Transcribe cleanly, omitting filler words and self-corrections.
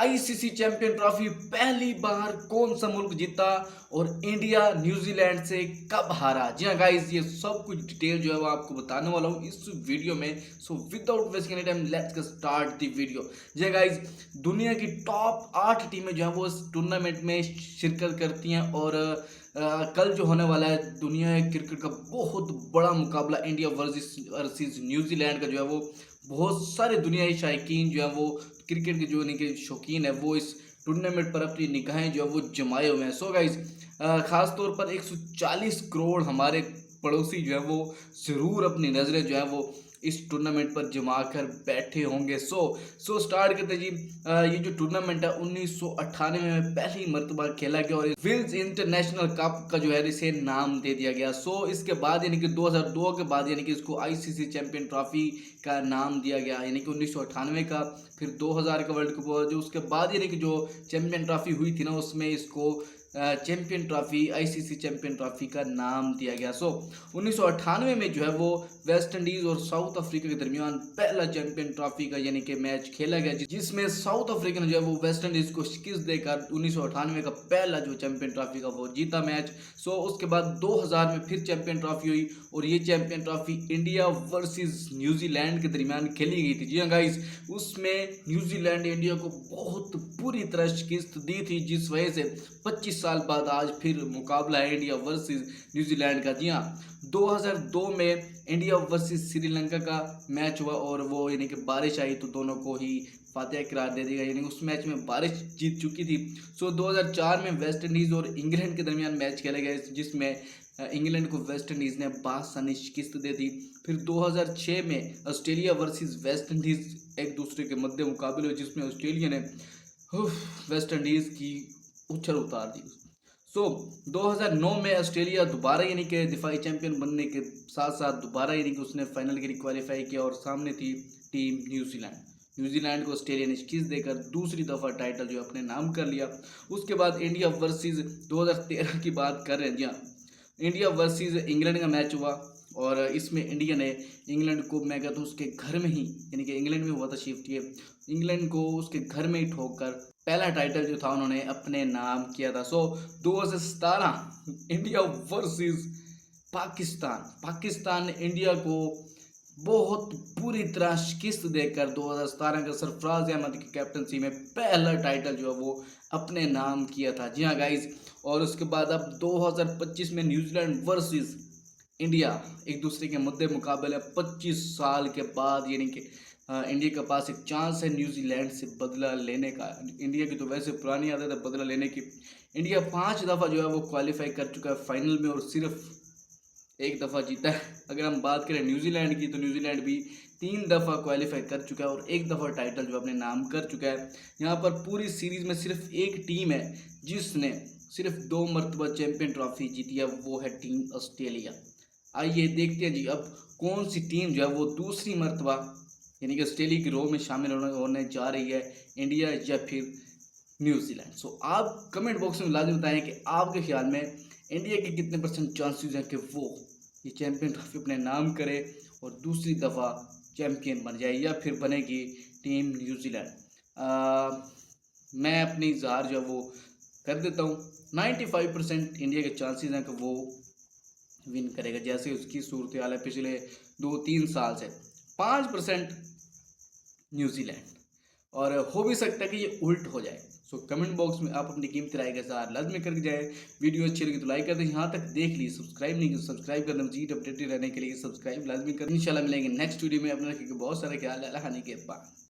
ICC champion trophy पहली बार कौन सा मुल्क जीता और इंडिया न्यूजीलैंड से कब हारा। जी हाँ गाइस, ये सब कुछ डिटेल जो है वो आपको बताने वाला हूँ इस वीडियो में। So without wasting any time let's get start the video. जी हाँ गाइस, दुनिया की टॉप 8 टीमें जो है वो इस टूर्नामेंट में शिरकत करती हैं और कल जो होने वाला है दुनिया क्रिकेट का बहुत बड़ा मुकाबला इंडिया वर्सेस न्यूजीलैंड का जो है वो बहुत सारे दुनियाई शायकीन जो है वो क्रिकेट के जो इनके शौकीन है वो इस टूर्नामेंट पर अपनी निगाहें जो है वो जमाए हुए हैं। सो गाइस, खास तौर पर 140 करोड़ हमारे पड़ोसी जो है वो ज़रूर अपनी नज़रें जो है वो इस टूर्नामेंट पर जमा कर बैठे होंगे। सो स्टार्ट करते जी। ये जो टूर्नामेंट है 1998 में पहली मर्तबा खेला गया और विल्स इंटरनेशनल कप का जो है इसे नाम दे दिया गया। सो इसके बाद यानी कि 2002 के बाद यानी कि इसको आईसीसी चैंपियन ट्रॉफी का नाम दिया गया, यानी कि 1998 का, फिर 2000 का वर्ल्ड कप हुआ जो उसके बाद यानी कि जो चैंपियन ट्रॉफी हुई थी ना उसमें इसको champion trophy ICC champion trophy का नाम दिया गया। 1998 में जो है वो वेस्ट इंडीज़ और साउथ अफ्रीका के दरमियान पहला चैंपियन ट्रॉफी का यानी कि मैच खेला गया जिसमें साउथ अफ्रीका ने जो है वो वेस्ट इंडीज़ को शिकस्त देकर 1998 का पहला जो चैंपियन ट्रॉफी का वो जीता मैच। उसके बाद 2000 में फिर चैंपियन ट्रॉफी हुई और ये champion trophy India versus New Zealand के दरमियान खेली गई थी। जी हाँ गाइस, उसमें न्यूजीलैंड ने इंडिया को बहुत बुरी तरह शिकस्त दी थी जिस वजह से 25 साल बाद आज फिर मुकाबला है इंडिया वर्सेस न्यूजीलैंड का। जी हाँ, 2002 में इंडिया वर्सेस श्रीलंका का मैच हुआ और वो यानी कि बारिश आई तो दोनों को ही फातेह करार दे दिया, यानी उस मैच में बारिश जीत चुकी थी। 2004 में वेस्ट इंडीज़ और इंग्लैंड के दरमियान मैच खेला गया जिसमें इंग्लैंड को वेस्ट इंडीज़ ने 52 शिकस्त दे दी। फिर 2006 में ऑस्ट्रेलिया वर्सेस वेस्ट इंडीज़ एक दूसरे के मध्य मुकाबले हुए जिसमें ऑस्ट्रेलिया ने वेस्ट इंडीज़ की उछल उतार दी। 2009 में ऑस्ट्रेलिया दोबारा यानी कि दिफाई चैंपियन बनने के साथ साथ दोबारा यानी कि उसने फाइनल के लिए क्वालिफाई किया और सामने थी टीम न्यूजीलैंड को ऑस्ट्रेलिया ने शिकस्त देकर दूसरी दफ़ा टाइटल जो अपने नाम कर लिया। उसके बाद इंडिया वर्सेस 2013 की बात कर रहे हैं। जी हाँ, इंडिया वर्सेस इंग्लैंड का मैच हुआ और इसमें इंडिया ने इंग्लैंड को, मैं कहता हूँ उसके घर में ही, यानी कि इंग्लैंड में हुआ था शिफ्ट, ये इंग्लैंड को उसके घर में ही ठोक कर पहला टाइटल जो था उन्होंने अपने नाम किया था। 2017 इंडिया वर्सेस पाकिस्तान ने इंडिया को बहुत बुरी तरह शिकस्त देकर 2017 का सरफराज अहमद की कैप्टनसी में पहला टाइटल जो है वो अपने नाम किया था। जी हाँ गाइज, और उसके बाद अब 2025 में न्यूजीलैंड वर्सेस इंडिया एक दूसरे के मुद्दे मुकाबले 25 साल के बाद, यानी कि इंडिया के पास एक चांस है न्यूजीलैंड से बदला लेने का। इंडिया की तो वैसे पुरानी आदत है बदला लेने की। इंडिया 5 दफ़ा जो है वो क्वालिफाई कर चुका है फाइनल में और सिर्फ एक दफ़ा जीता है। अगर हम बात करें न्यूजीलैंड की तो न्यूजीलैंड भी 3 दफ़ा क्वालिफाई कर चुका है और एक दफ़ा टाइटल जो अपने नाम कर चुका है। यहाँ पर पूरी सीरीज़ में सिर्फ एक टीम है जिसने सिर्फ 2 मरतबा चैंपियन ट्रॉफी जीती है, वो है टीम ऑस्ट्रेलिया। आइए देखते हैं जी अब कौन सी टीम जो है वो दूसरी मरतबा यानी कि ऑस्ट्रेलिया की रो में शामिल होने जा रही है, इंडिया या फिर न्यूजीलैंड। आप कमेंट बॉक्स में लाजमी बताएं कि आपके ख्याल में इंडिया के कितने % चांसेस हैं कि वो ये चैंपियन ट्रॉफी अपने नाम करे और दूसरी दफ़ा चैंपियन बन जाए या फिर बनेगी टीम न्यूजीलैंड। मैं अपनी इजहार जो है वो कर देता हूँ, 95% इंडिया के चांसेस हैं कि वो विन करेगा, जैसे उसकी सूरत हाल है पिछले 2-3 साल से। 5% न्यूजीलैंड, और हो भी सकता है कि ये उल्ट हो जाए। कमेंट बॉक्स में आप अपनी कीमती राय के साथ लाजमी करके जाए। वीडियो अच्छी लगी तो लाइक कर दें, यहाँ तक देख ली सब्सक्राइब नहीं किया सब्सक्राइब कर दें, मजीद अपडेटेड रहने के लिए सब्सक्राइब लाजमी करें। इंशाल्लाह मिलेंगे नेक्स्ट वीडियो में। अपना बहुत सारा ख्याल है, अल्लाह के बाद।